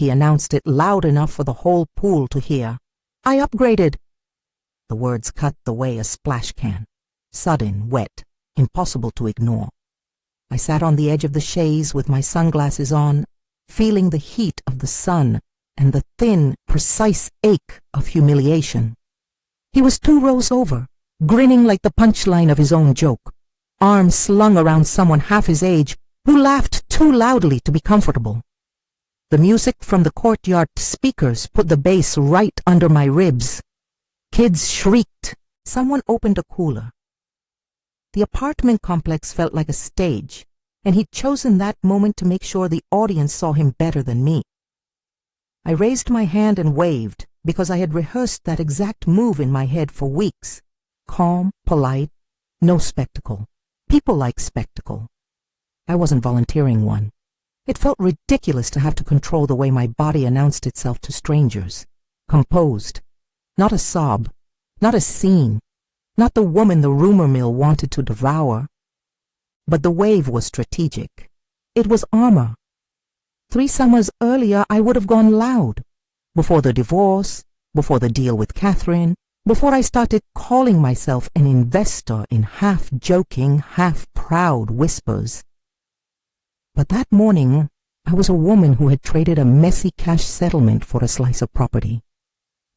He announced it loud enough for the whole pool to hear. "I upgraded." The words cut the way a splash can. Sudden, wet, impossible to ignore. I sat on the edge of the chaise with my sunglasses on, feeling the heat of the sun and the thin, precise ache of humiliation. He was 2 rows over, grinning like the punchline of his own joke, arms slung around someone half his age who laughed too loudly to be comfortable. The music from the courtyard speakers put the bass right under my ribs. Kids shrieked. Someone opened a cooler. The apartment complex felt like a stage, and he'd chosen that moment to make sure the audience saw him better than me. I raised my hand and waved because I had rehearsed that exact move in my head for weeks. Calm, polite, no spectacle. People like spectacle. I wasn't volunteering one. It felt ridiculous to have to control the way my body announced itself to strangers. Composed. Not a sob. Not a scene. Not the woman the rumor mill wanted to devour. But the wave was strategic. It was armor. 3 summers earlier I would have gone loud. Before the divorce, before the deal with Catherine, before I started calling myself an investor in half-joking, half-proud whispers. But that morning, I was a woman who had traded a messy cash settlement for a slice of property.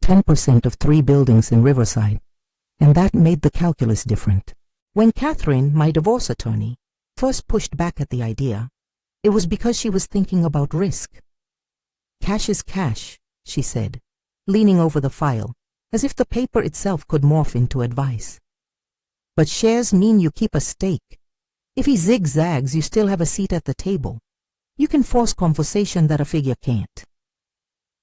10% of 3 buildings in Riverside, and that made the calculus different. When Catherine, my divorce attorney, first pushed back at the idea, it was because she was thinking about risk. "Cash is cash," she said, leaning over the file, as if the paper itself could morph into advice. "But shares mean you keep a stake. If he zigzags, you still have a seat at the table. You can force conversation that a figure can't."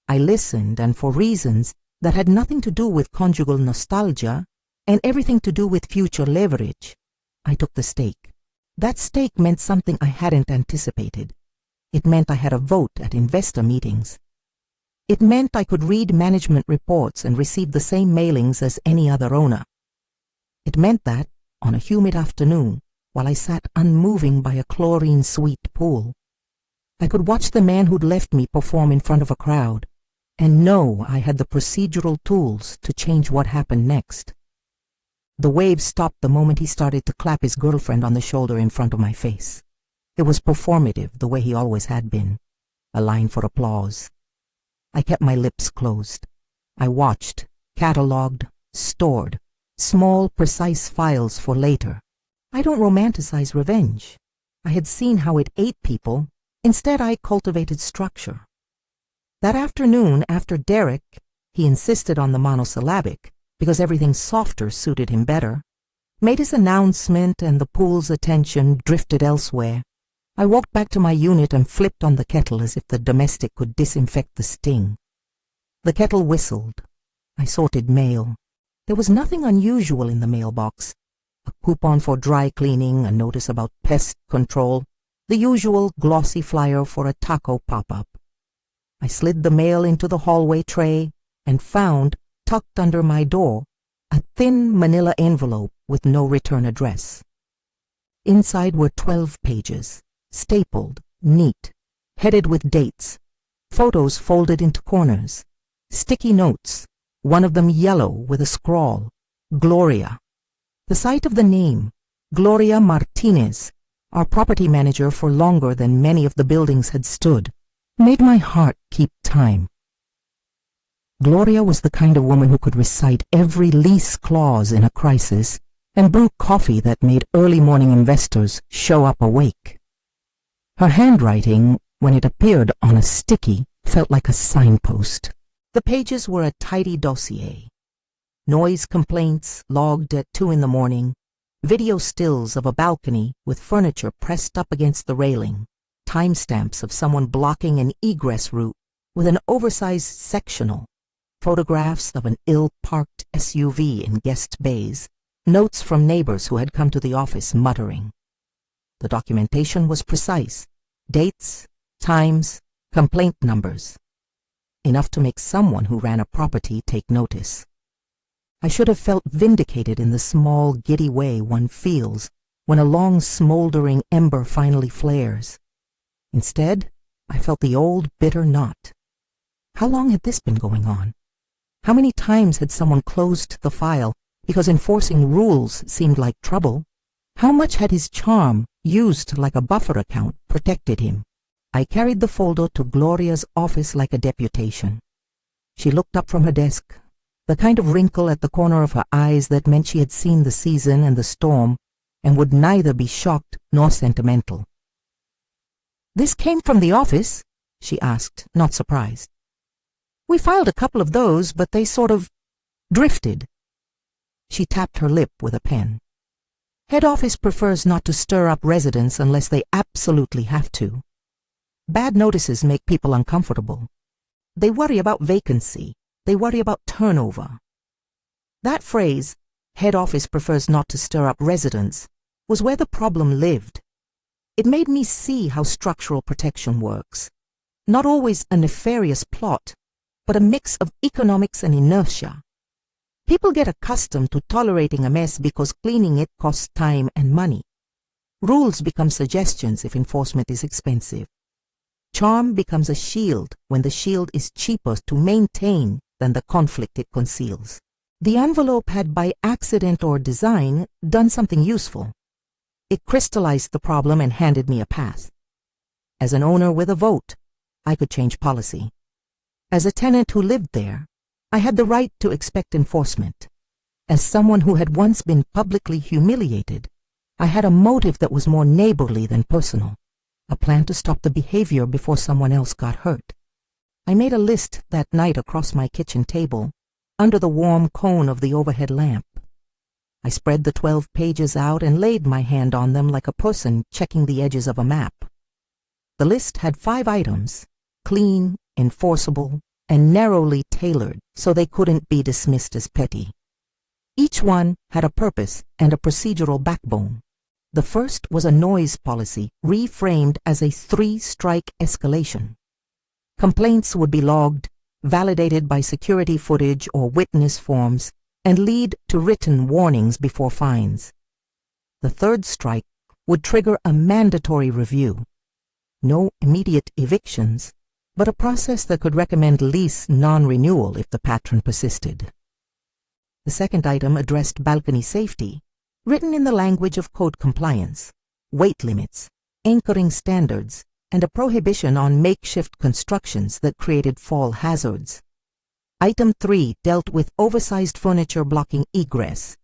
I listened, and for reasons that had nothing to do with conjugal nostalgia and everything to do with future leverage, I took the stake. That stake meant something I hadn't anticipated. It meant I had a vote at investor meetings. It meant I could read management reports and receive the same mailings as any other owner. It meant that, on a humid afternoon, while I sat unmoving by a chlorine-sweet pool, I could watch the man who'd left me perform in front of a crowd and know I had the procedural tools to change what happened next. The wave stopped the moment he started to clap his girlfriend on the shoulder in front of my face. It was performative, the way he always had been, a line for applause. I kept my lips closed. I watched, catalogued, stored, small, precise files for later. I don't romanticize revenge. I had seen how it ate people. Instead, I cultivated structure. That afternoon, after Derek, he insisted on the monosyllabic because everything softer suited him better, made his announcement and the pool's attention drifted elsewhere. I walked back to my unit and flipped on the kettle as if the domestic could disinfect the sting. The kettle whistled. I sorted mail. There was nothing unusual in the mailbox. A coupon for dry cleaning, a notice about pest control, the usual glossy flyer for a taco pop-up. I slid the mail into the hallway tray and found, tucked under my door, a thin manila envelope with no return address. Inside were 12 pages, stapled, neat, headed with dates, photos folded into corners, sticky notes, one of them yellow with a scrawl, Gloria. The sight of the name, Gloria Martinez, our property manager for longer than many of the buildings had stood, made my heart keep time. Gloria was the kind of woman who could recite every lease clause in a crisis and brew coffee that made early morning investors show up awake. Her handwriting, when it appeared on a sticky, felt like a signpost. The pages were a tidy dossier. Noise complaints logged at 2 in the morning, video stills of a balcony with furniture pressed up against the railing, timestamps of someone blocking an egress route with an oversized sectional, photographs of an ill-parked SUV in guest bays, notes from neighbors who had come to the office muttering. The documentation was precise. Dates, times, complaint numbers. Enough to make someone who ran a property take notice. I should have felt vindicated in the small, giddy way one feels when a long, smoldering ember finally flares. Instead, I felt the old, bitter knot. How long had this been going on? How many times had someone closed the file because enforcing rules seemed like trouble? How much had his charm, used like a buffer account, protected him? I carried the folder to Gloria's office like a deputation. She looked up from her desk, the kind of wrinkle at the corner of her eyes that meant she had seen the season and the storm and would neither be shocked nor sentimental. "This came from the office?" she asked, not surprised. "We filed a couple of those, but they sort of drifted." She tapped her lip with a pen. "Head office prefers not to stir up residents unless they absolutely have to. Bad notices make people uncomfortable. They worry about vacancy. They worry about turnover." That phrase, "head office prefers not to stir up residents," was where the problem lived. It made me see how structural protection works. Not always a nefarious plot, but a mix of economics and inertia. People get accustomed to tolerating a mess because cleaning it costs time and money. Rules become suggestions if enforcement is expensive. Charm becomes a shield when the shield is cheaper to maintain than the conflict it conceals. The envelope had, by accident or design, done something useful. It crystallized the problem and handed me a path. As an owner with a vote, I could change policy. As a tenant who lived there, I had the right to expect enforcement. As someone who had once been publicly humiliated, I had a motive that was more neighborly than personal, a plan to stop the behavior before someone else got hurt. I made a list that night across my kitchen table, under the warm cone of the overhead lamp. I spread the 12 pages out and laid my hand on them like a person checking the edges of a map. The list had 5 items, clean, enforceable, and narrowly tailored so they couldn't be dismissed as petty. Each one had a purpose and a procedural backbone. The first was a noise policy reframed as a 3-strike escalation. Complaints would be logged, validated by security footage or witness forms, and lead to written warnings before fines. The 3rd strike would trigger a mandatory review. No immediate evictions, but a process that could recommend lease non-renewal if the patron persisted. The second item addressed balcony safety, written in the language of code compliance, weight limits, anchoring standards, and a prohibition on makeshift constructions that created fall hazards. Item 3 dealt with oversized furniture blocking egress,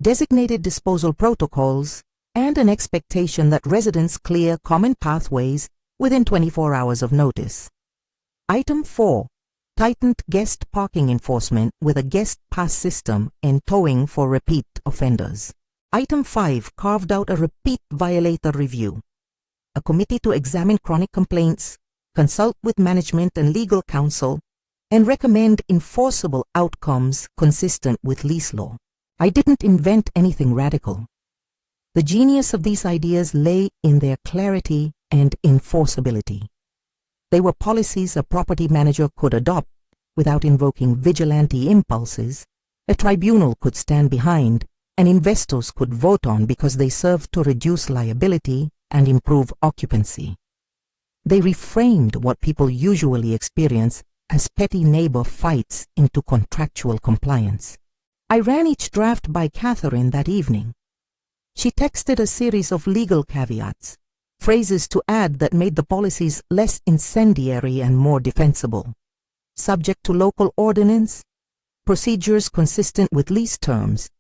designated disposal protocols, and an expectation that residents clear common pathways within 24 hours of notice. Item 4 tightened guest parking enforcement with a guest pass system and towing for repeat offenders. Item 5 carved out a repeat violator review, a committee to examine chronic complaints, consult with management and legal counsel, and recommend enforceable outcomes consistent with lease law. I didn't invent anything radical. The genius of these ideas lay in their clarity and enforceability. They were policies a property manager could adopt without invoking vigilante impulses, a tribunal could stand behind, and investors could vote on because they served to reduce liability and improve occupancy. They reframed what people usually experience as petty neighbor fights into contractual compliance. I ran each draft by Catherine that evening. She texted a series of legal caveats, phrases to add that made the policies less incendiary and more defensible. Subject to local ordinance, procedures consistent with lease terms,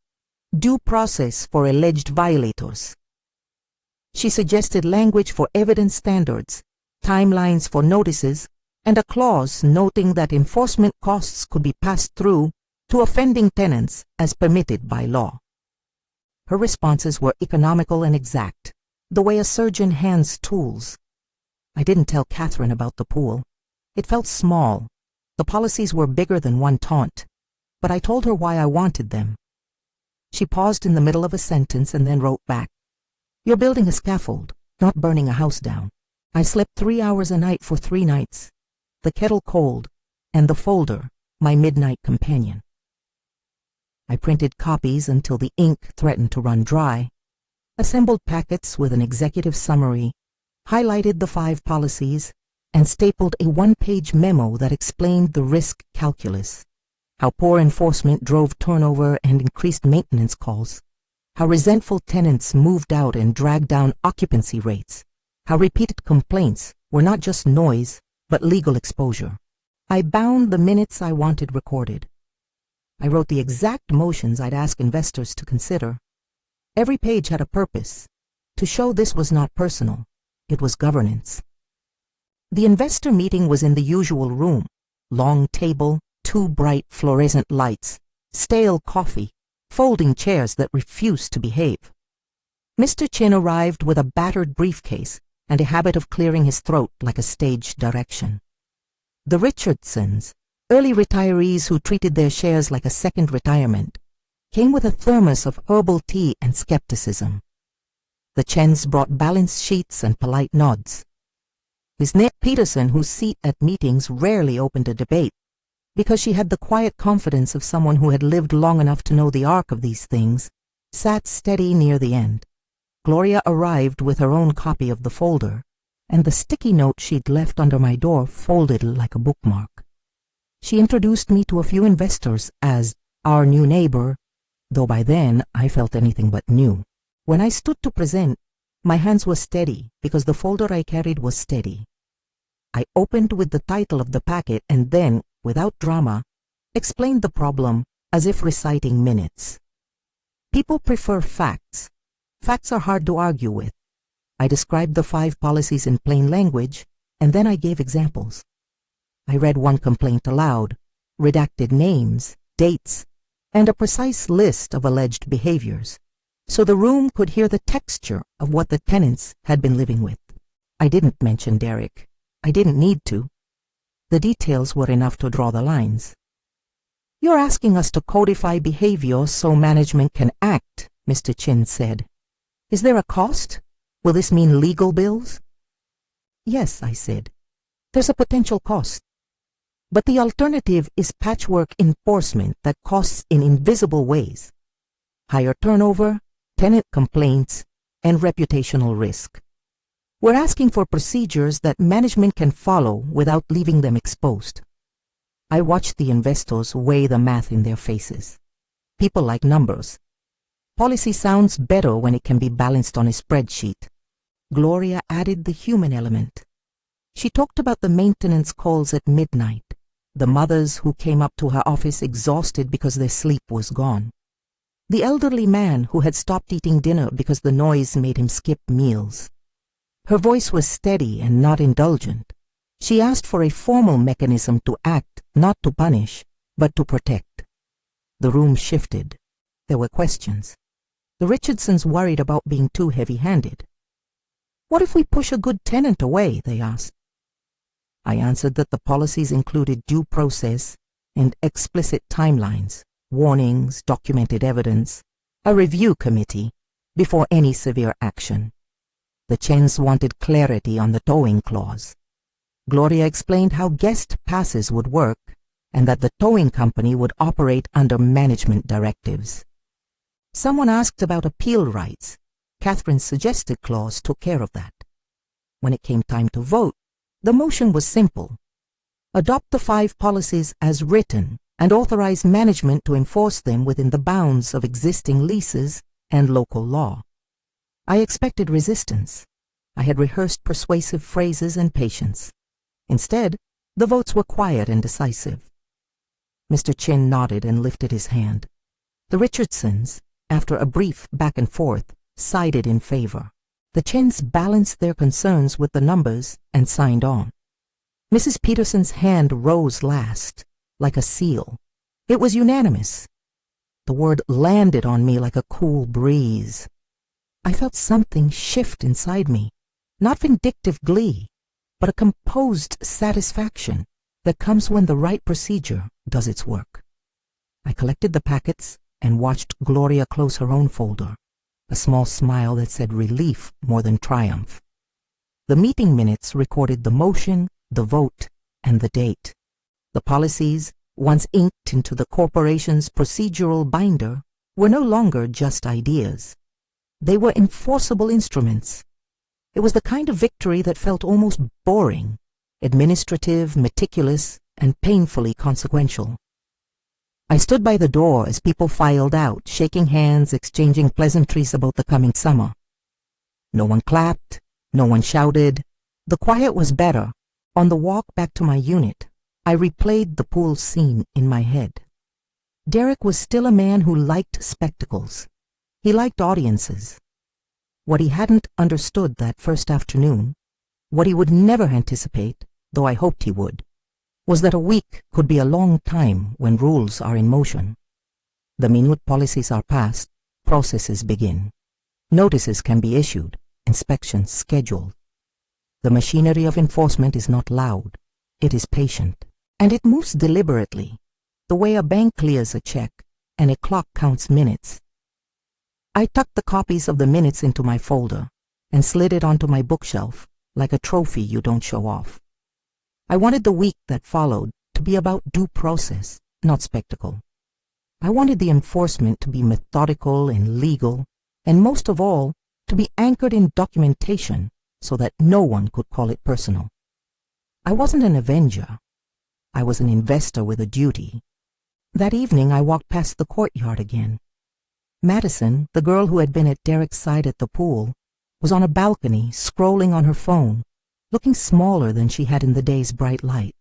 due process for alleged violators. She suggested language for evidence standards, timelines for notices, and a clause noting that enforcement costs could be passed through to offending tenants as permitted by law. Her responses were economical and exact, the way a surgeon hands tools. I didn't tell Catherine about the pool. It felt small. The policies were bigger than one taunt, but I told her why I wanted them. She paused in the middle of a sentence and then wrote back, "You're building a scaffold, not burning a house down." I slept 3 hours a night for 3 nights, the kettle cold, and the folder my midnight companion. I printed copies until the ink threatened to run dry, assembled packets with an executive summary, highlighted the 5 policies, and stapled a one-page memo that explained the risk calculus, how poor enforcement drove turnover and increased maintenance calls, how resentful tenants moved out and dragged down occupancy rates, how repeated complaints were not just noise, but legal exposure. I bound the minutes I wanted recorded. I wrote the exact motions I'd ask investors to consider. Every page had a purpose, to show this was not personal, it was governance. The investor meeting was in the usual room, long table, 2 bright fluorescent lights, stale coffee, folding chairs that refused to behave. Mr. Chin arrived with a battered briefcase and a habit of clearing his throat like a stage direction. The Richardsons, early retirees who treated their shares like a second retirement, came with a thermos of herbal tea and skepticism. The Chens brought balance sheets and polite nods. Miss Nate Peterson, whose seat at meetings rarely opened a debate, because she had the quiet confidence of someone who had lived long enough to know the arc of these things, sat steady near the end. Gloria arrived with her own copy of the folder, and the sticky note she'd left under my door folded like a bookmark. She introduced me to a few investors as our new neighbor, though by then I felt anything but new. When I stood to present, my hands were steady because the folder I carried was steady. I opened with the title of the packet and then, without drama, explained the problem as if reciting minutes. People prefer facts. Facts are hard to argue with. I described the 5 policies in plain language, and then I gave examples. I read one complaint aloud, redacted names, dates, and a precise list of alleged behaviors, so the room could hear the texture of what the tenants had been living with. I didn't mention Derek. I didn't need to. The details were enough to draw the lines. "You're asking us to codify behavior so management can act," Mr. Chin said. "Is there a cost? Will this mean legal bills?" "Yes," I said. "There's a potential cost. But the alternative is patchwork enforcement that costs in invisible ways. Higher turnover, tenant complaints, and reputational risk. We're asking for procedures that management can follow without leaving them exposed." I watched the investors weigh the math in their faces. People like numbers. Policy sounds better when it can be balanced on a spreadsheet. Gloria added the human element. She talked about the maintenance calls at midnight, the mothers who came up to her office exhausted because their sleep was gone, the elderly man who had stopped eating dinner because the noise made him skip meals. Her voice was steady and not indulgent. She asked for a formal mechanism to act, not to punish, but to protect. The room shifted. There were questions. The Richardsons worried about being too heavy-handed. "What if we push a good tenant away?" they asked. I answered that the policies included due process and explicit timelines, warnings, documented evidence, a review committee, before any severe action. The Chens wanted clarity on the towing clause. Gloria explained how guest passes would work and that the towing company would operate under management directives. Someone asked about appeal rights. Catherine's suggested clause took care of that. When it came time to vote, the motion was simple. Adopt the 5 policies as written and authorize management to enforce them within the bounds of existing leases and local law. I expected resistance. I had rehearsed persuasive phrases and patience. Instead, the votes were quiet and decisive. Mr. Chin nodded and lifted his hand. The Richardsons, after a brief back and forth, sided in favor. The Chins balanced their concerns with the numbers and signed on. Mrs. Peterson's hand rose last, like a seal. It was unanimous. The word landed on me like a cool breeze. I felt something shift inside me, not vindictive glee, but a composed satisfaction that comes when the right procedure does its work. I collected the packets and watched Gloria close her own folder, a small smile that said relief more than triumph. The meeting minutes recorded the motion, the vote, and the date. The policies, once inked into the corporation's procedural binder, were no longer just ideas. They were enforceable instruments. It was the kind of victory that felt almost boring, administrative, meticulous, and painfully consequential. I stood by the door as people filed out, shaking hands, exchanging pleasantries about the coming summer. No one clapped, no one shouted. The quiet was better. On the walk back to my unit, I replayed the pool scene in my head. Derek was still a man who liked spectacles. He liked audiences. What he hadn't understood that first afternoon, what he would never anticipate, though I hoped he would, was that a week could be a long time when rules are in motion. The minute policies are passed, processes begin. Notices can be issued, inspections scheduled. The machinery of enforcement is not loud, it is patient, and it moves deliberately, the way a bank clears a check and a clock counts minutes. I tucked the copies of the minutes into my folder and slid it onto my bookshelf like a trophy you don't show off. I wanted the week that followed to be about due process, not spectacle. I wanted the enforcement to be methodical and legal, and most of all, to be anchored in documentation so that no one could call it personal. I wasn't an avenger. I was an investor with a duty. That evening I walked past the courtyard again. Madison, the girl who had been at Derek's side at the pool, was on a balcony scrolling on her phone, looking smaller than she had in the day's bright light.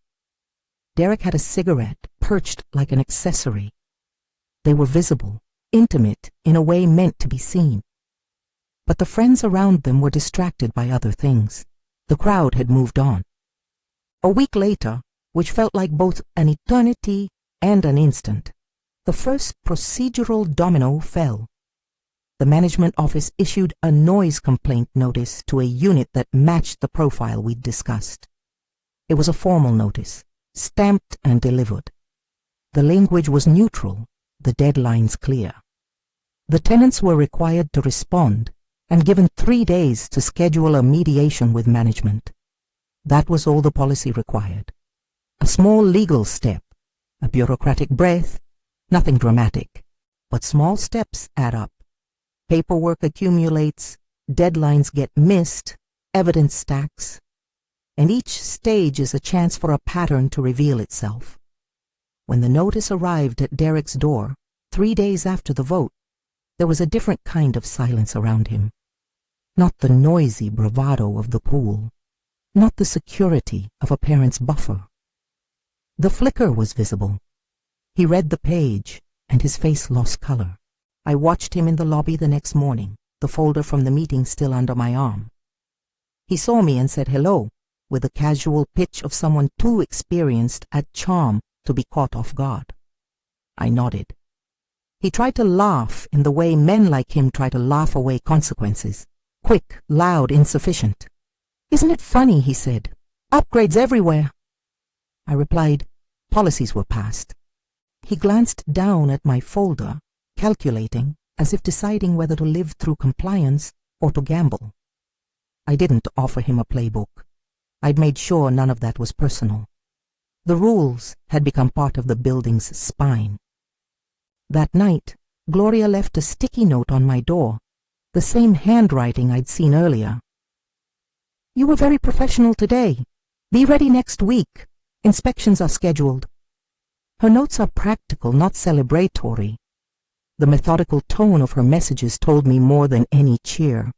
Derek had a cigarette perched like an accessory. They were visible, intimate in a way meant to be seen. But the friends around them were distracted by other things. The crowd had moved on. A week later, which felt like both an eternity and an instant, the first procedural domino fell. The management office issued a noise complaint notice to a unit that matched the profile we'd discussed. It was a formal notice, stamped and delivered. The language was neutral, the deadlines clear. The tenants were required to respond and given 3 days to schedule a mediation with management. That was all the policy required. A small legal step, a bureaucratic breath, nothing dramatic, but small steps add up. Paperwork accumulates, deadlines get missed, evidence stacks, and each stage is a chance for a pattern to reveal itself. When the notice arrived at Derek's door, 3 days after the vote, there was a different kind of silence around him. Not the noisy bravado of the pool, not the security of a parent's buffer. The flicker was visible. He read the page, and his face lost color. I watched him in the lobby the next morning, the folder from the meeting still under my arm. He saw me and said hello, with the casual pitch of someone too experienced at charm to be caught off guard. I nodded. He tried to laugh in the way men like him try to laugh away consequences. Quick, loud, insufficient. "Isn't it funny," he said. "Upgrades everywhere." I replied, "Policies were passed." He glanced down at my folder, calculating, as if deciding whether to live through compliance or to gamble. I didn't offer him a playbook. I'd made sure none of that was personal. The rules had become part of the building's spine. That night, Gloria left a sticky note on my door, the same handwriting I'd seen earlier. "You were very professional today. Be ready next week. Inspections are scheduled." Her notes are practical, not celebratory. The methodical tone of her messages told me more than any cheer.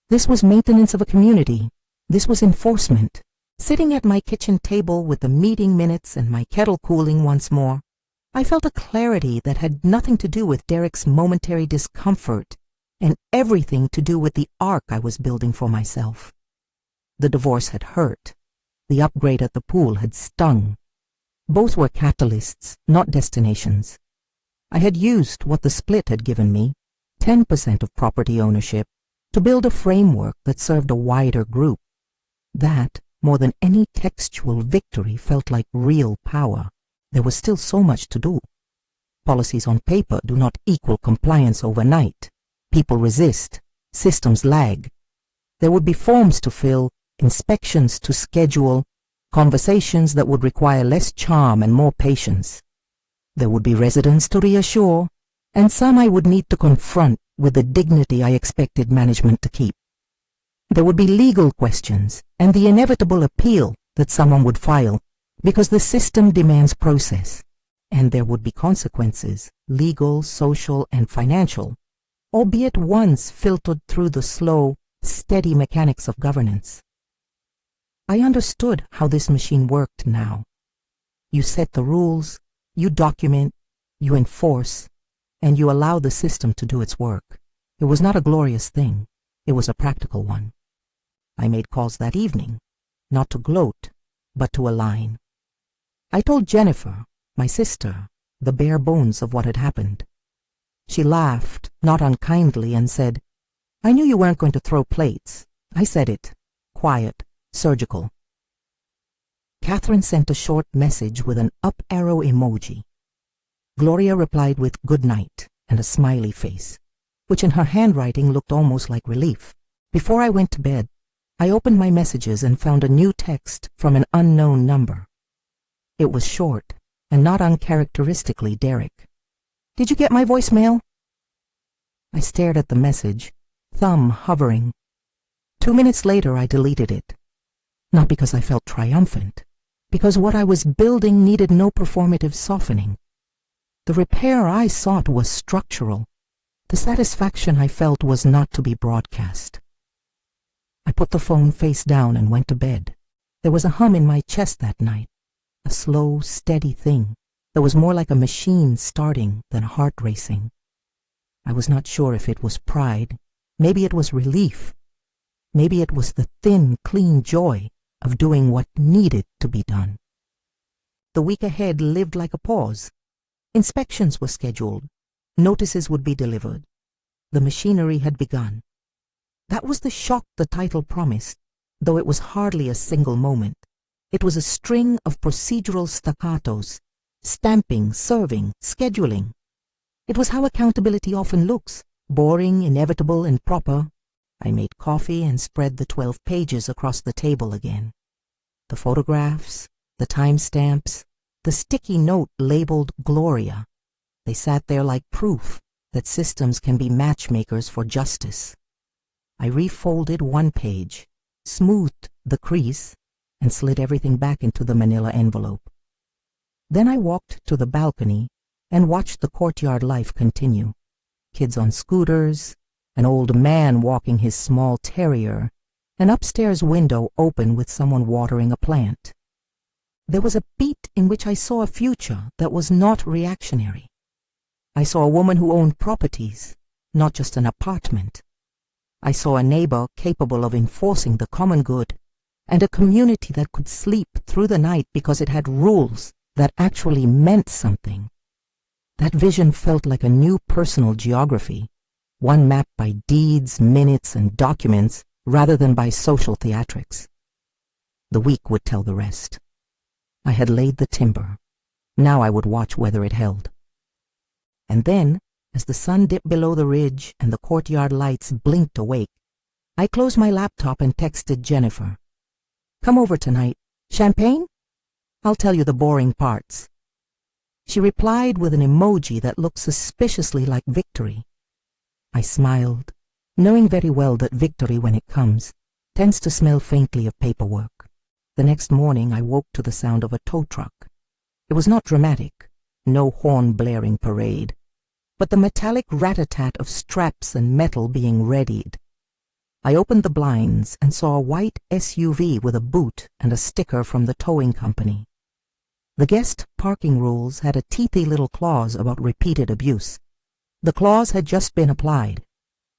This was maintenance of a community. This was enforcement. Sitting at my kitchen table with the meeting minutes and my kettle cooling once more, I felt a clarity that had nothing to do with Derek's momentary discomfort and everything to do with the arc I was building for myself. The divorce had hurt. The upgrade at the pool had stung. Both were catalysts, not destinations. I had used what the split had given me, 10% of property ownership, to build a framework that served a wider group. That, more than any textual victory, felt like real power. There was still so much to do. Policies on paper do not equal compliance overnight. People resist. Systems lag. There would be forms to fill, inspections to schedule, conversations that would require less charm and more patience. There would be residents to reassure, and some I would need to confront with the dignity I expected management to keep. There would be legal questions and the inevitable appeal that someone would file, because the system demands process, and there would be consequences, legal, social, and financial, albeit once filtered through the slow, steady mechanics of governance. I understood how this machine worked now. You set the rules, you document, you enforce, and you allow the system to do its work. It was not a glorious thing. It was a practical one. I made calls that evening, not to gloat, but to align. I told Jennifer, my sister, the bare bones of what had happened. She laughed, not unkindly, and said, "I knew you weren't going to throw plates." I said it, quiet, surgical. Catherine sent a short message with an up arrow emoji. Gloria replied with good night and a smiley face, which in her handwriting looked almost like relief. Before I went to bed, I opened my messages and found a new text from an unknown number. It was short and not uncharacteristically Derek. "Did you get my voicemail?" I stared at the message, thumb hovering. 2 minutes later, I deleted it. Not because I felt triumphant, because what I was building needed no performative softening. The repair I sought was structural. The satisfaction I felt was not to be broadcast. I put the phone face down and went to bed. There was a hum in my chest that night, a slow, steady thing that was more like a machine starting than a heart racing. I was not sure if it was pride. Maybe it was relief. Maybe it was the thin, clean joy of doing what needed to be done. The week ahead lived like a pause. Inspections were scheduled. Notices would be delivered. The machinery had begun. That was the shock the title promised, though it was hardly a single moment. It was a string of procedural staccatos, stamping, serving, scheduling. It was how accountability often looks, boring, inevitable, and proper. I made coffee and spread the 12 pages across the table again. The photographs, the timestamps, the sticky note labeled Gloria. They sat there like proof that systems can be matchmakers for justice. I refolded one page, smoothed the crease, and slid everything back into the manila envelope. Then I walked to the balcony and watched the courtyard life continue. Kids on scooters, an old man walking his small terrier, an upstairs window open with someone watering a plant. There was a beat in which I saw a future that was not reactionary. I saw a woman who owned properties, not just an apartment. I saw a neighbor capable of enforcing the common good, and a community that could sleep through the night because it had rules that actually meant something. That vision felt like a new personal geography, one mapped by deeds, minutes, and documents rather than by social theatrics. The week would tell the rest. I had laid the timber. Now I would watch whether it held. And then, as the sun dipped below the ridge and the courtyard lights blinked awake, I closed my laptop and texted Jennifer. "Come over tonight. Champagne? I'll tell you the boring parts." She replied with an emoji that looked suspiciously like victory. I smiled, knowing very well that victory, when it comes, tends to smell faintly of paperwork. The next morning I woke to the sound of a tow truck. It was not dramatic, no horn-blaring parade, but the metallic rat-a-tat of straps and metal being readied. I opened the blinds and saw a white SUV with a boot and a sticker from the towing company. The guest parking rules had a teethy little clause about repeated abuse. The clause had just been applied.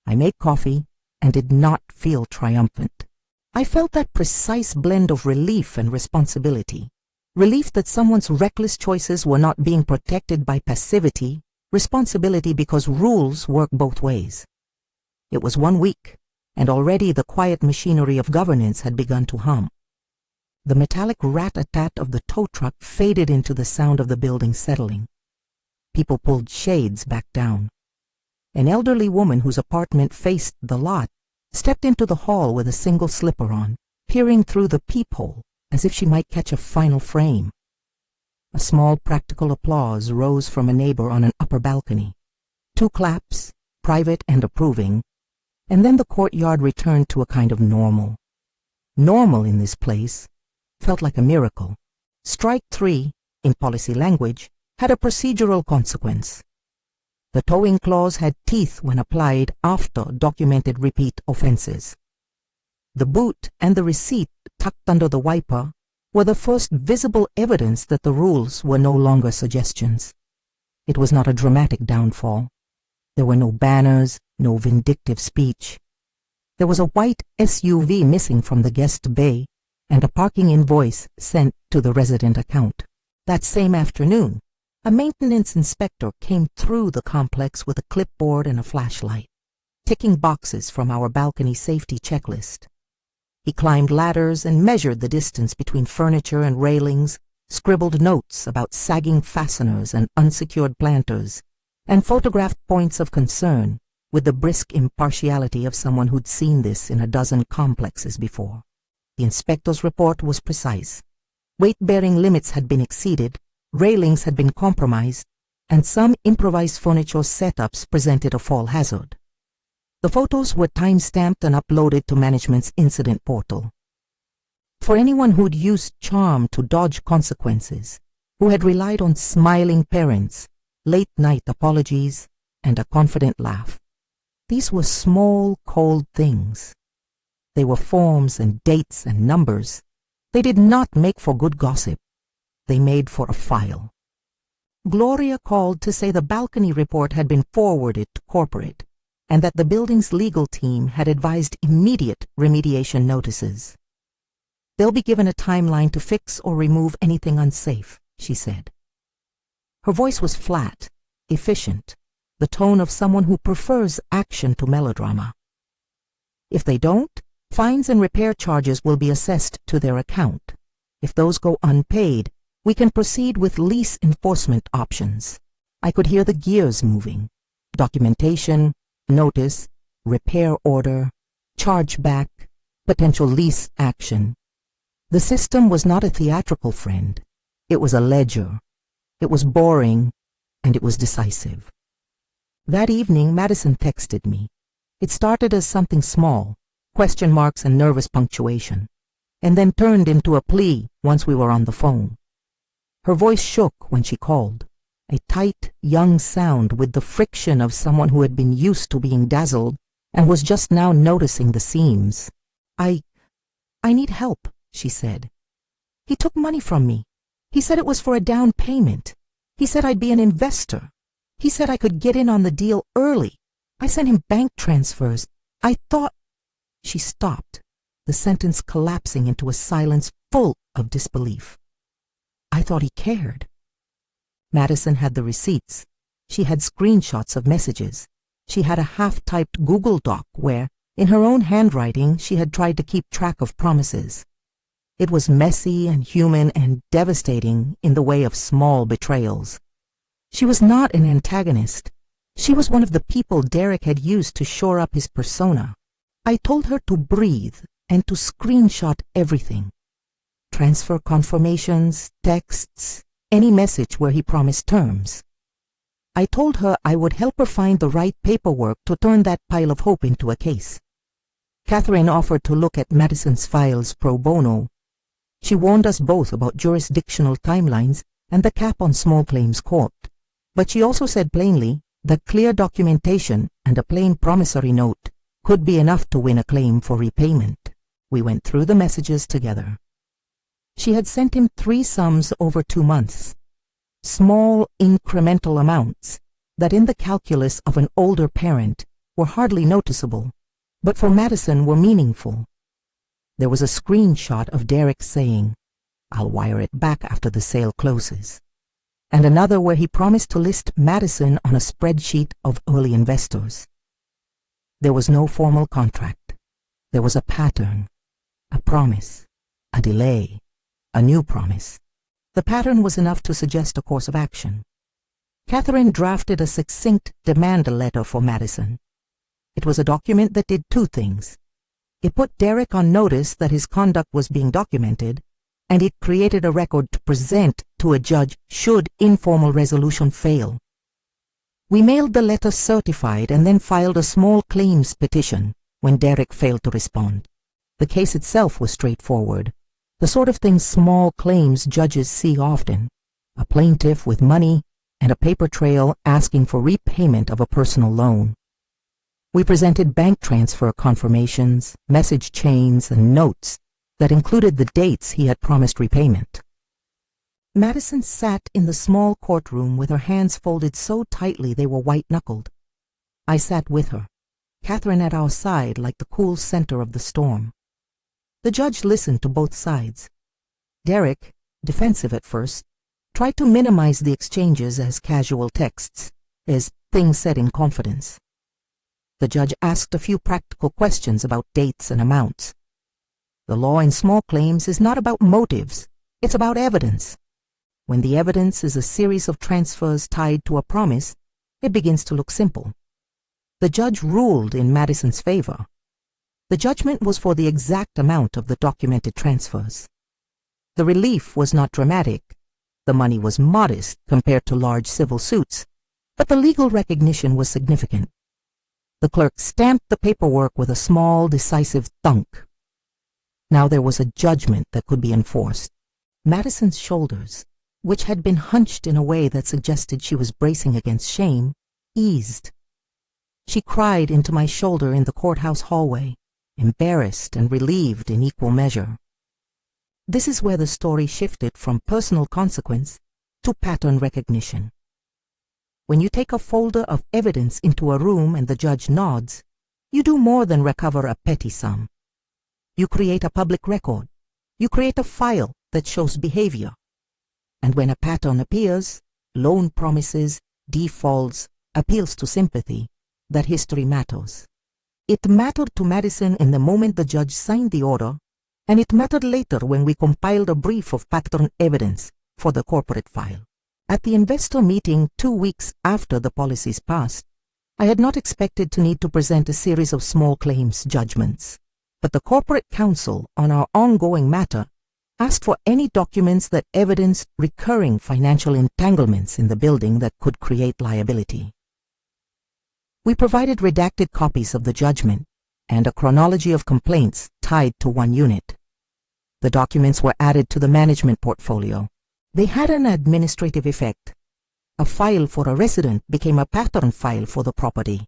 I made coffee and did not feel triumphant. I felt that precise blend of relief and responsibility. Relief that someone's reckless choices were not being protected by passivity, responsibility because rules work both ways. It was 1 week, and already the quiet machinery of governance had begun to hum. The metallic rat-a-tat of the tow truck faded into the sound of the building settling. People pulled shades back down. An elderly woman whose apartment faced the lot stepped into the hall with a single slipper on, peering through the peephole as if she might catch a final frame. A small practical applause rose from a neighbor on an upper balcony. 2 claps, private and approving, and then the courtyard returned to a kind of normal. Normal in this place felt like a miracle. Strike 3, in policy language, had a procedural consequence. The towing clause had teeth when applied after documented repeat offenses. The boot and the receipt tucked under the wiper were the first visible evidence that the rules were no longer suggestions. It was not a dramatic downfall. There were no banners, no vindictive speech. There was a white SUV missing from the guest bay and a parking invoice sent to the resident account. That same afternoon, a maintenance inspector came through the complex with a clipboard and a flashlight, ticking boxes from our balcony safety checklist. He climbed ladders and measured the distance between furniture and railings, scribbled notes about sagging fasteners and unsecured planters, and photographed points of concern with the brisk impartiality of someone who'd seen this in a dozen complexes before. The inspector's report was precise. Weight-bearing limits had been exceeded, railings had been compromised, and some improvised furniture setups presented a fall hazard. The photos were time-stamped and uploaded to management's incident portal. For anyone who'd used charm to dodge consequences, who had relied on smiling parents, late-night apologies, and a confident laugh, these were small, cold things. They were forms and dates and numbers. They did not make for good gossip. They made for a file. Gloria called to say the balcony report had been forwarded to corporate and that the building's legal team had advised immediate remediation notices. They'll be given a timeline to fix or remove anything unsafe, she said. Her voice was flat, efficient, the tone of someone who prefers action to melodrama. If they don't, fines and repair charges will be assessed to their account. If those go unpaid, we can proceed with lease enforcement options. I could hear the gears moving. Documentation, notice, repair order, chargeback, potential lease action. The system was not a theatrical friend. It was a ledger. It was boring, and it was decisive. That evening, Madison texted me. It started as something small, question marks and nervous punctuation, and then turned into a plea once we were on the phone. Her voice shook when she called, a tight, young sound with the friction of someone who had been used to being dazzled and was just now noticing the seams. I need help, she said. He took money from me. He said it was for a down payment. He said I'd be an investor. He said I could get in on the deal early. I sent him bank transfers. I thought... She stopped, the sentence collapsing into a silence full of disbelief. I thought he cared. Madison had the receipts. She had screenshots of messages. She had a half-typed Google Doc where, in her own handwriting, she had tried to keep track of promises. It was messy and human and devastating in the way of small betrayals. She was not an antagonist. She was one of the people Derek had used to shore up his persona. I told her to breathe and to screenshot everything. Transfer confirmations, texts, any message where he promised terms. I told her I would help her find the right paperwork to turn that pile of hope into a case. Catherine offered to look at Madison's files pro bono. She warned us both about jurisdictional timelines and the cap on small claims court. But she also said plainly that clear documentation and a plain promissory note could be enough to win a claim for repayment. We went through the messages together. She had sent him 3 sums over 2 months. Small, incremental amounts that in the calculus of an older parent were hardly noticeable, but for Madison were meaningful. There was a screenshot of Derek saying, "I'll wire it back after the sale closes," and another where he promised to list Madison on a spreadsheet of early investors. There was no formal contract. There was a pattern, a promise, a delay, a new promise. The pattern was enough to suggest a course of action. Catherine drafted a succinct demand letter for Madison. It was a document that did 2 things. It put Derek on notice that his conduct was being documented, and it created a record to present to a judge should informal resolution fail. We mailed the letter certified and then filed a small claims petition when Derek failed to respond. The case itself was straightforward. The sort of thing small claims judges see often: a plaintiff with money and a paper trail asking for repayment of a personal loan. We presented bank transfer confirmations, message chains, and notes that included the dates he had promised repayment. Madison sat in the small courtroom with her hands folded so tightly they were white-knuckled. I sat with her, Catherine at our side like the cool center of the storm. The judge listened to both sides. Derek, defensive at first, tried to minimize the exchanges as casual texts, as things said in confidence. The judge asked a few practical questions about dates and amounts. The law in small claims is not about motives, it's about evidence. When the evidence is a series of transfers tied to a promise, it begins to look simple. The judge ruled in Madison's favor. The judgment was for the exact amount of the documented transfers. The relief was not dramatic. The money was modest compared to large civil suits, but the legal recognition was significant. The clerk stamped the paperwork with a small, decisive thunk. Now there was a judgment that could be enforced. Madison's shoulders, which had been hunched in a way that suggested she was bracing against shame, eased. She cried into my shoulder in the courthouse hallway, embarrassed and relieved in equal measure. This is where the story shifted from personal consequence to pattern recognition. When you take a folder of evidence into a room and the judge nods, you do more than recover a petty sum. You create a public record. You create a file that shows behavior. And when a pattern appears, loan promises, defaults, appeals to sympathy, that history matters. It mattered to Madison in the moment the judge signed the order, and it mattered later when we compiled a brief of pattern evidence for the corporate file. At the investor meeting 2 weeks after the policies passed, I had not expected to need to present a series of small claims judgments, but the corporate counsel on our ongoing matter asked for any documents that evidenced recurring financial entanglements in the building that could create liability. We provided redacted copies of the judgment and a chronology of complaints tied to one unit. The documents were added to the management portfolio. They had an administrative effect. A file for a resident became a pattern file for the property.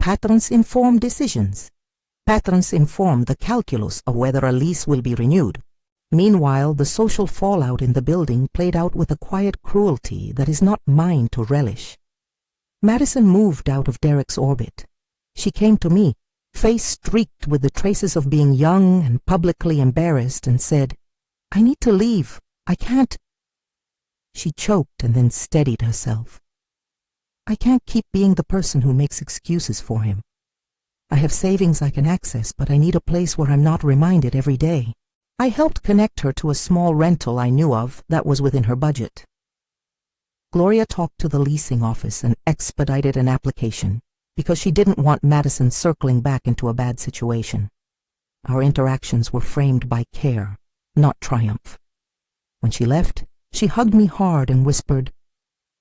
Patterns inform decisions. Patterns inform the calculus of whether a lease will be renewed. Meanwhile, the social fallout in the building played out with a quiet cruelty that is not mine to relish. Madison moved out of Derek's orbit. She came to me, face streaked with the traces of being young and publicly embarrassed, and said, "I need to leave. I can't." She choked and then steadied herself. "I can't keep being the person who makes excuses for him. I have savings I can access, but I need a place where I'm not reminded every day." I helped connect her to a small rental I knew of that was within her budget. Gloria talked to the leasing office and expedited an application because she didn't want Madison circling back into a bad situation. Our interactions were framed by care, not triumph. When she left, she hugged me hard and whispered,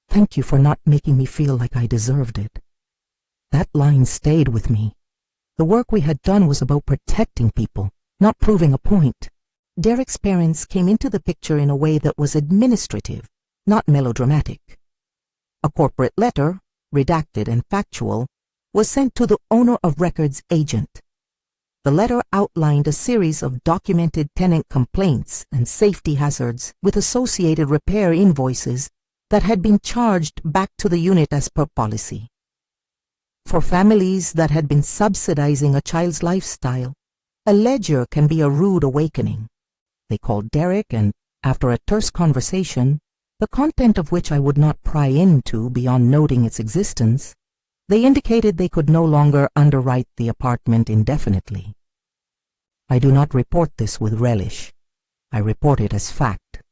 "Thank you for not making me feel like I deserved it." That line stayed with me. The work we had done was about protecting people, not proving a point. Derek's parents came into the picture in a way that was administrative, not melodramatic. A corporate letter, redacted and factual, was sent to the owner of record's agent. The letter outlined a series of documented tenant complaints and safety hazards with associated repair invoices that had been charged back to the unit as per policy. For families that had been subsidizing a child's lifestyle, a ledger can be a rude awakening. They called Derek, and after a terse conversation, the content of which I would not pry into beyond noting its existence, they indicated they could no longer underwrite the apartment indefinitely. I do not report this with relish. I report it as fact.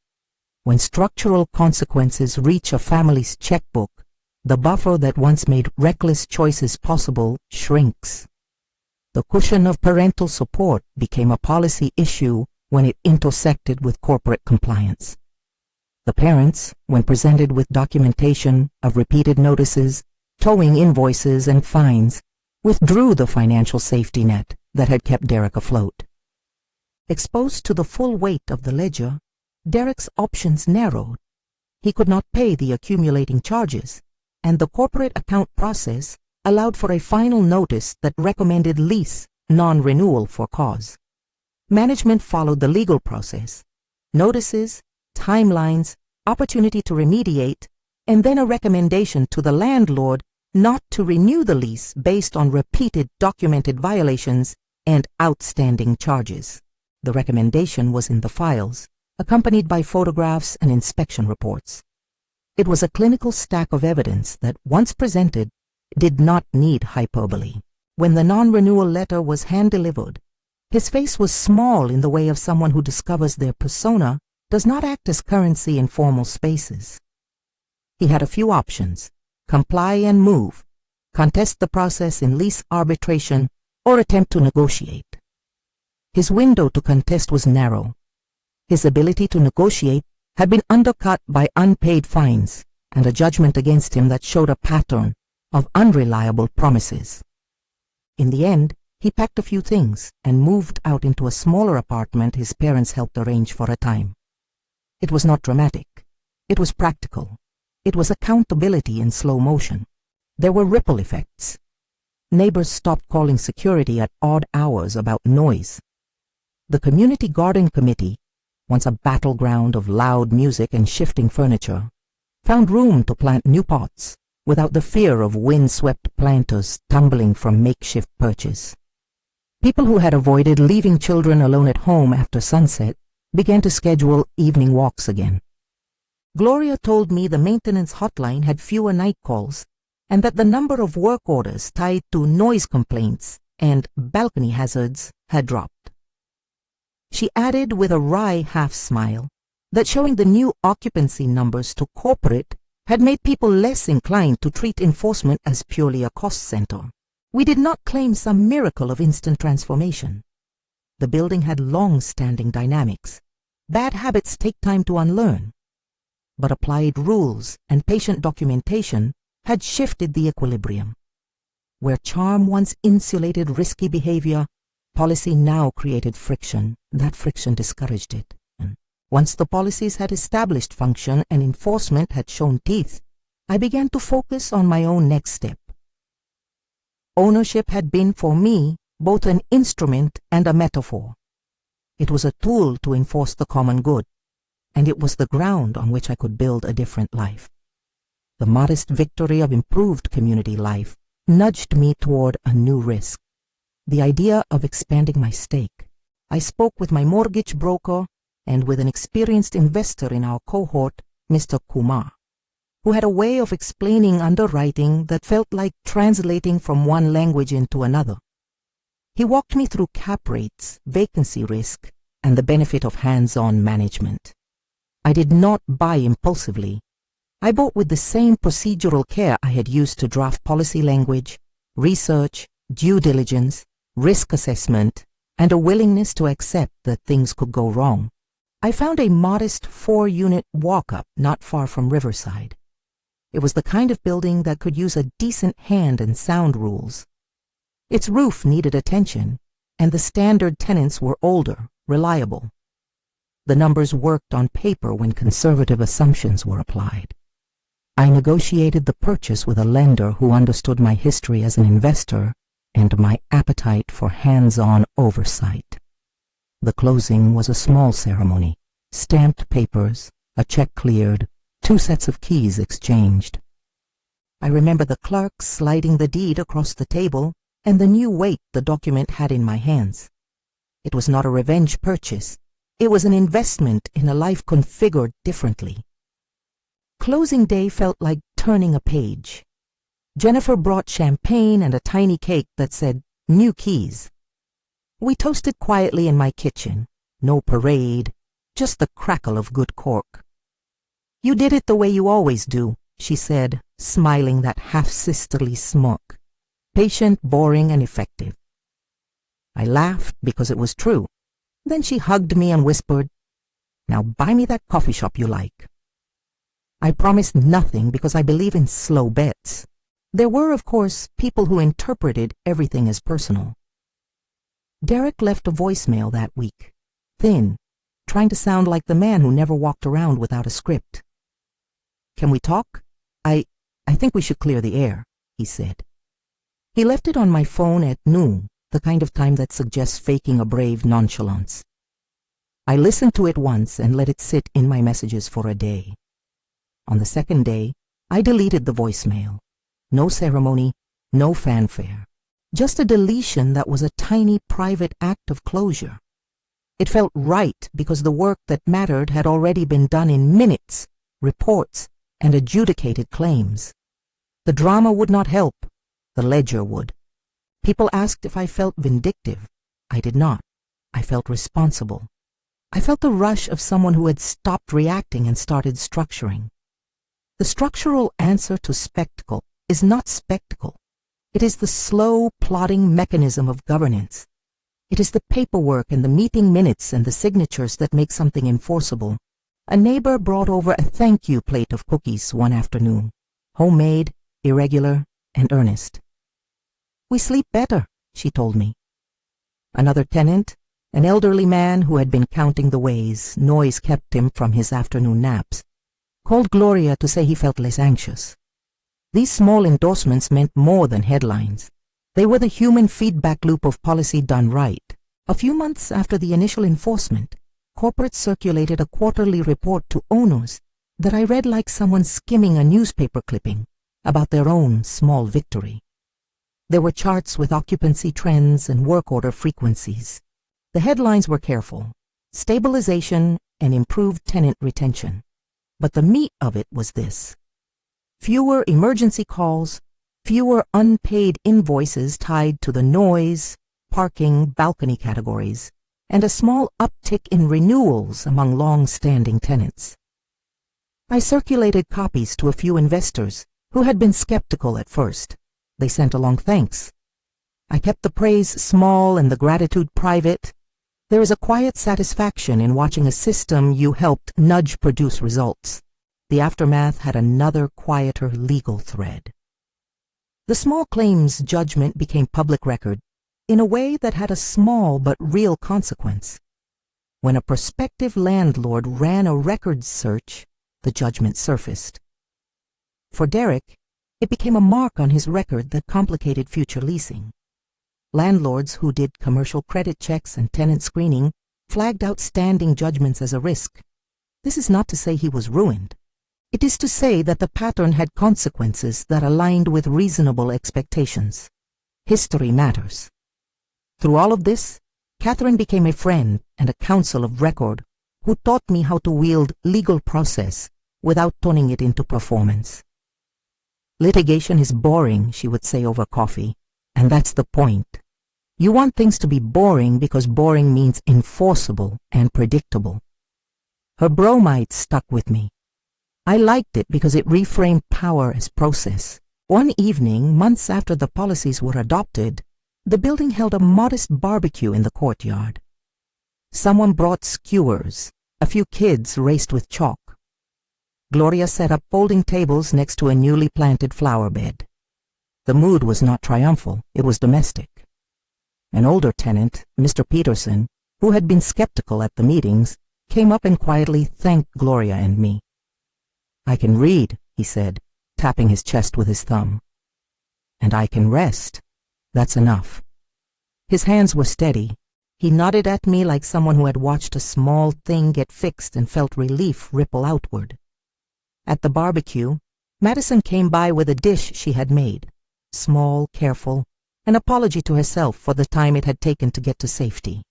When structural consequences reach a family's checkbook, the buffer that once made reckless choices possible shrinks. The cushion of parental support became a policy issue when it intersected with corporate compliance. The parents, when presented with documentation of repeated notices, towing invoices, and fines, withdrew the financial safety net that had kept Derek afloat. Exposed to the full weight of the ledger, Derek's options narrowed. He could not pay the accumulating charges, and the corporate account process allowed for a final notice that recommended lease non-renewal for cause. Management followed the legal process: notices, timelines, opportunity to remediate, and then a recommendation to the landlord not to renew the lease based on repeated documented violations and outstanding charges. The recommendation was in the files, accompanied by photographs and inspection reports. It was a clinical stack of evidence that, once presented, did not need hyperbole. When the non-renewal letter was hand-delivered, his face was small in the way of someone who discovers their persona does not act as currency in formal spaces. He had a few options: comply and move, contest the process in lease arbitration, or attempt to negotiate. His window to contest was narrow. His ability to negotiate had been undercut by unpaid fines and a judgment against him that showed a pattern of unreliable promises. In the end, he packed a few things and moved out into a smaller apartment his parents helped arrange for a time. It was not dramatic. It was practical. It was accountability in slow motion. There were ripple effects. Neighbors stopped calling security at odd hours about noise. The community garden committee, once a battleground of loud music and shifting furniture, found room to plant new pots without the fear of wind-swept planters tumbling from makeshift perches. People who had avoided leaving children alone at home after sunset began to schedule evening walks again. Gloria told me the maintenance hotline had fewer night calls and that the number of work orders tied to noise complaints and balcony hazards had dropped. She added with a wry half-smile that showing the new occupancy numbers to corporate had made people less inclined to treat enforcement as purely a cost center. We did not claim some miracle of instant transformation. The building had long-standing dynamics. Bad habits take time to unlearn. But applied rules and patient documentation had shifted the equilibrium. Where charm once insulated risky behavior, policy now created friction. That friction discouraged it. Once the policies had established function and enforcement had shown teeth, I began to focus on my own next step. Ownership had been for me both an instrument and a metaphor. It was a tool to enforce the common good, and it was the ground on which I could build a different life. The modest victory of improved community life nudged me toward a new risk, the idea of expanding my stake. I spoke with my mortgage broker and with an experienced investor in our cohort, Mr. Kumar, who had a way of explaining underwriting that felt like translating from one language into another. He walked me through cap rates, vacancy risk, and the benefit of hands-on management. I did not buy impulsively. I bought with the same procedural care I had used to draft policy language, research, due diligence, risk assessment, and a willingness to accept that things could go wrong. I found a modest 4-unit walk-up not far from Riverside. It was the kind of building that could use a decent hand and sound rules. Its roof needed attention, and the standard tenants were older, reliable. The numbers worked on paper when conservative assumptions were applied. I negotiated the purchase with a lender who understood my history as an investor and my appetite for hands-on oversight. The closing was a small ceremony: stamped papers, a check cleared, 2 sets of keys exchanged. I remember the clerk sliding the deed across the table and the new weight the document had in my hands. It was not a revenge purchase. It was an investment in a life configured differently. Closing day felt like turning a page. Jennifer brought champagne and a tiny cake that said, "New keys." We toasted quietly in my kitchen. No parade, just the crackle of good cork. "You did it the way you always do," she said, smiling that half-sisterly smirk. Patient, boring, and effective. I laughed because it was true. Then she hugged me and whispered, "Now buy me that coffee shop you like." I promised nothing because I believe in slow bets. There were, of course, people who interpreted everything as personal. Derek left a voicemail that week. thin, trying to sound like the man who never walked around without a script. "Can we talk? I think we should clear the air," he said. He left it on my phone at noon, the kind of time that suggests faking a brave nonchalance. I listened to it once and let it sit in my messages for a day. On the second day, I deleted the voicemail. No ceremony, no fanfare. Just a deletion that was a tiny private act of closure. It felt right because the work that mattered had already been done in minutes, reports, and adjudicated claims. The drama would not help. The ledger would. People asked if I felt vindictive. I did not. I felt responsible. I felt the rush of someone who had stopped reacting and started structuring. The structural answer to spectacle is not spectacle. It is the slow, plodding mechanism of governance. It is the paperwork and the meeting minutes and the signatures that make something enforceable. A neighbor brought over a thank you plate of cookies one afternoon, homemade, irregular, and earnest. "We sleep better," she told me. Another tenant, an elderly man who had been counting the ways noise kept him from his afternoon naps, called Gloria to say he felt less anxious. These small endorsements meant more than headlines. They were the human feedback loop of policy done right. A few months after the initial enforcement, corporates circulated a quarterly report to owners that I read like someone skimming a newspaper clipping about their own small victory. There were charts with occupancy trends and work order frequencies. The headlines were careful: stabilization and improved tenant retention. But the meat of it was this: fewer emergency calls, fewer unpaid invoices tied to the noise, parking, balcony categories, and a small uptick in renewals among long-standing tenants. I circulated copies to a few investors who had been skeptical at first. They sent along thanks. I kept the praise small and the gratitude private. There is a quiet satisfaction in watching a system you helped nudge produce results. The aftermath had another quieter legal thread. The small claims judgment became public record in a way that had a small but real consequence. When a prospective landlord ran a records search, the judgment surfaced. For Derek, it became a mark on his record that complicated future leasing. Landlords who did commercial credit checks and tenant screening flagged outstanding judgments as a risk. This is not to say he was ruined. It is to say that the pattern had consequences that aligned with reasonable expectations. History matters. Through all of this, Catherine became a friend and a counsel of record who taught me how to wield legal process without turning it into performance. "Litigation is boring," she would say over coffee, and that's the point. You want things to be boring because boring means enforceable and predictable. Her bromide stuck with me. I liked it because it reframed power as process. One evening, months after the policies were adopted, the building held a modest barbecue in the courtyard. Someone brought skewers. A few kids raced with chalk. Gloria set up folding tables next to a newly planted flower bed. The mood was not triumphal, it was domestic. An older tenant, Mr. Peterson, who had been skeptical at the meetings, came up and quietly thanked Gloria and me. "I can read," he said, tapping his chest with his thumb. "And I can rest. That's enough." His hands were steady. He nodded at me like someone who had watched a small thing get fixed and felt relief ripple outward. At the barbecue, Madison came by with a dish she had made. Small, careful, an apology to herself for the time it had taken to get to safety.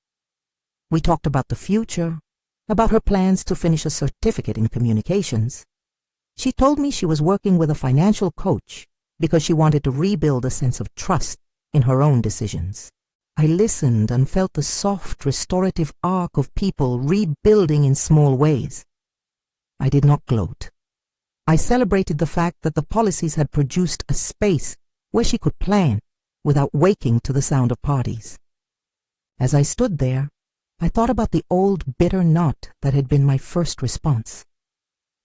We talked about the future, about her plans to finish a certificate in communications. She told me she was working with a financial coach because she wanted to rebuild a sense of trust in her own decisions. I listened and felt the soft, restorative arc of people rebuilding in small ways. I did not gloat. I celebrated the fact that the policies had produced a space where she could plan without waking to the sound of parties. As I stood there, I thought about the old bitter knot that had been my first response.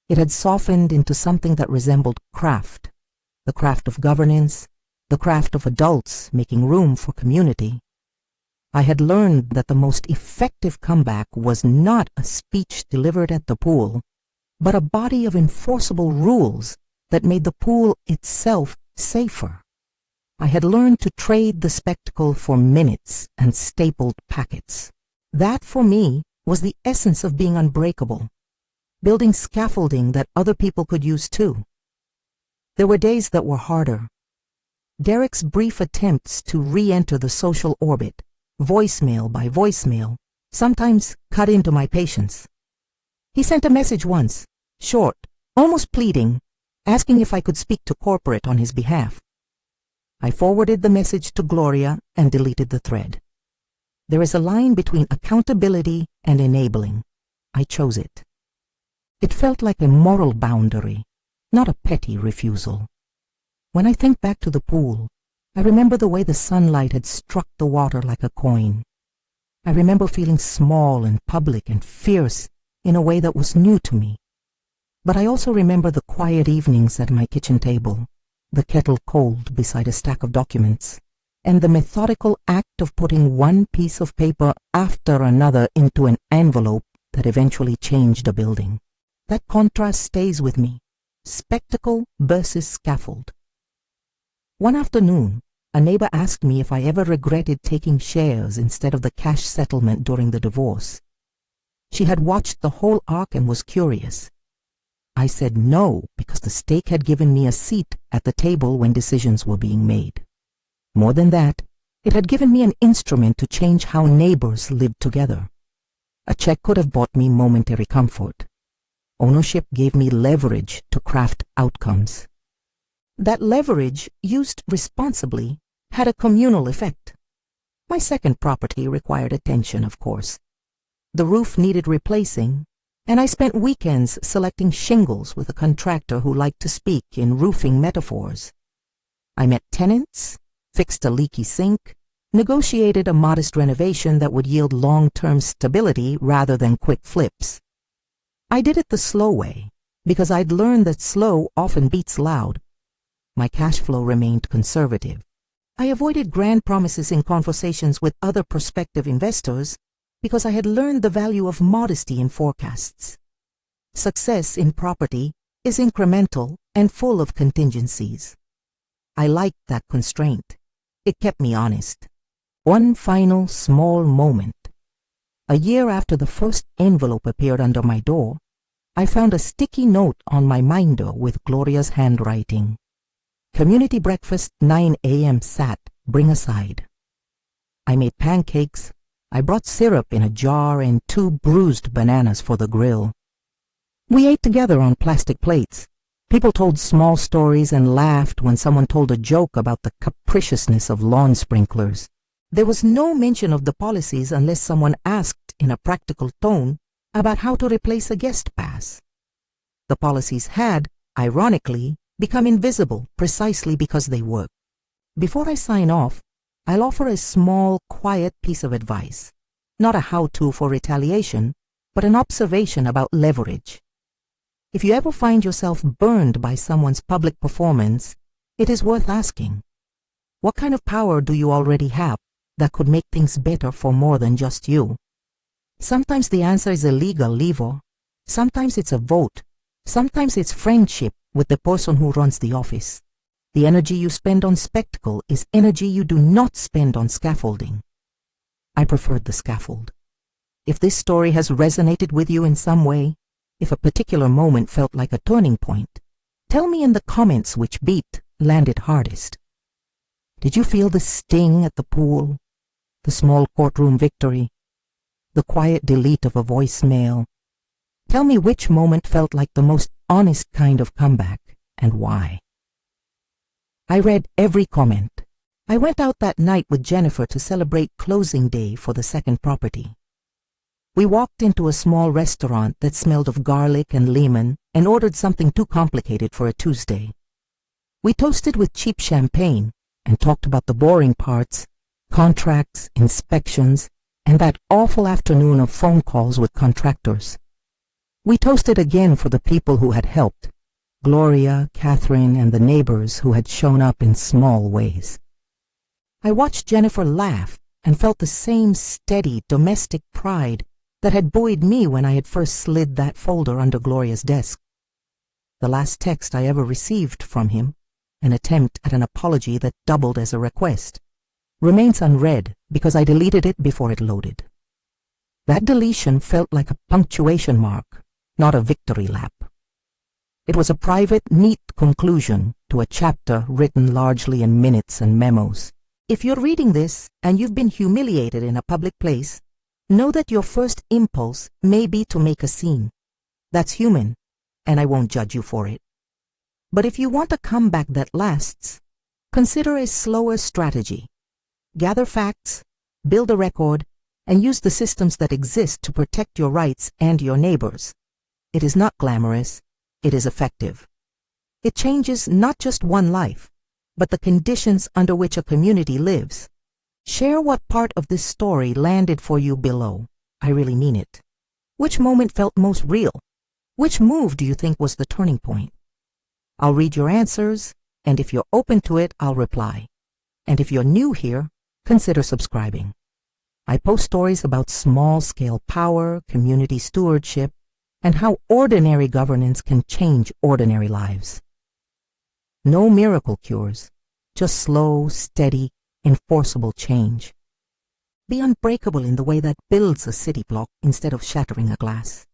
It had softened into something that resembled craft, the craft of governance, the craft of adults making room for community. I had learned that the most effective comeback was not a speech delivered at the pool, but a body of enforceable rules that made the pool itself safer. I had learned to trade the spectacle for minutes and stapled packets. That, for me, was the essence of being unbreakable, building scaffolding that other people could use too. There were days that were harder. Derek's brief attempts to re-enter the social orbit, voicemail by voicemail, sometimes cut into my patience. He sent a message once, short, almost pleading, asking if I could speak to corporate on his behalf. I forwarded the message to Gloria and deleted the thread. There is a line between accountability and enabling. I chose it. It felt like a moral boundary, not a petty refusal. When I think back to the pool, I remember the way the sunlight had struck the water like a coin. I remember feeling small and public and fierce in a way that was new to me. But I also remember the quiet evenings at my kitchen table, the kettle cold beside a stack of documents, and the methodical act of putting one piece of paper after another into an envelope that eventually changed a building. That contrast stays with me. Spectacle versus scaffold. One afternoon, a neighbor asked me if I ever regretted taking shares instead of the cash settlement during the divorce. She had watched the whole arc and was curious. I said no because the stake had given me a seat at the table when decisions were being made. More than that, it had given me an instrument to change how neighbors lived together. A check could have bought me momentary comfort. Ownership gave me leverage to craft outcomes. That leverage, used responsibly, had a communal effect. My second property required attention, of course. The roof needed replacing, and I spent weekends selecting shingles with a contractor who liked to speak in roofing metaphors. I met tenants, fixed a leaky sink, negotiated a modest renovation that would yield long-term stability rather than quick flips. I did it the slow way, because I'd learned that slow often beats loud. My cash flow remained conservative. I avoided grand promises in conversations with other prospective investors because I had learned the value of modesty in forecasts. Success in property is incremental and full of contingencies. I liked that constraint. It kept me honest. One final small moment. A year after the first envelope appeared under my door, I found a sticky note on my minder with Gloria's handwriting. Community breakfast 9 a.m. sat, bring aside. I made pancakes. I brought syrup in a jar and 2 bruised bananas for the grill. We ate together on plastic plates. People told small stories and laughed when someone told a joke about the capriciousness of lawn sprinklers. There was no mention of the policies unless someone asked in a practical tone about how to replace a guest pass. The policies had, ironically, become invisible precisely because they work. Before I sign off, I'll offer a small, quiet piece of advice. Not a how-to for retaliation, but an observation about leverage. If you ever find yourself burned by someone's public performance, it is worth asking, what kind of power do you already have that could make things better for more than just you? Sometimes the answer is a legal lever. Sometimes it's a vote. Sometimes it's friendship with the person who runs the office. The energy you spend on spectacle is energy you do not spend on scaffolding. I preferred the scaffold. If this story has resonated with you in some way, if a particular moment felt like a turning point, tell me in the comments which beat landed hardest. Did you feel the sting at the pool, the small courtroom victory, the quiet delete of a voicemail? Tell me which moment felt like the most honest kind of comeback and why. I read every comment. I went out that night with Jennifer to celebrate closing day for the second property. We walked into a small restaurant that smelled of garlic and lemon and ordered something too complicated for a Tuesday. We toasted with cheap champagne and talked about the boring parts, contracts, inspections, and that awful afternoon of phone calls with contractors. We toasted again for the people who had helped, Gloria, Catherine, and the neighbors who had shown up in small ways. I watched Jennifer laugh and felt the same steady domestic pride that had buoyed me when I had first slid that folder under Gloria's desk. The last text I ever received from him, an attempt at an apology that doubled as a request, remains unread because I deleted it before it loaded. That deletion felt like a punctuation mark, not a victory lap. It was a private, neat conclusion to a chapter written largely in minutes and memos. If you're reading this and you've been humiliated in a public place, know that your first impulse may be to make a scene. That's human, and I won't judge you for it. But if you want a comeback that lasts, consider a slower strategy. Gather facts, build a record, and use the systems that exist to protect your rights and your neighbors. It is not glamorous, it is effective. It changes not just one life, but the conditions under which a community lives. Share what part of this story landed for you below. I really mean it. Which moment felt most real? Which move do you think was the turning point? I'll read your answers, and if you're open to it, I'll reply. And if you're new here, consider subscribing. I post stories about small-scale power, community stewardship, and how ordinary governance can change ordinary lives. No miracle cures, just slow, steady, enforceable change. Be unbreakable in the way that builds a city block instead of shattering a glass.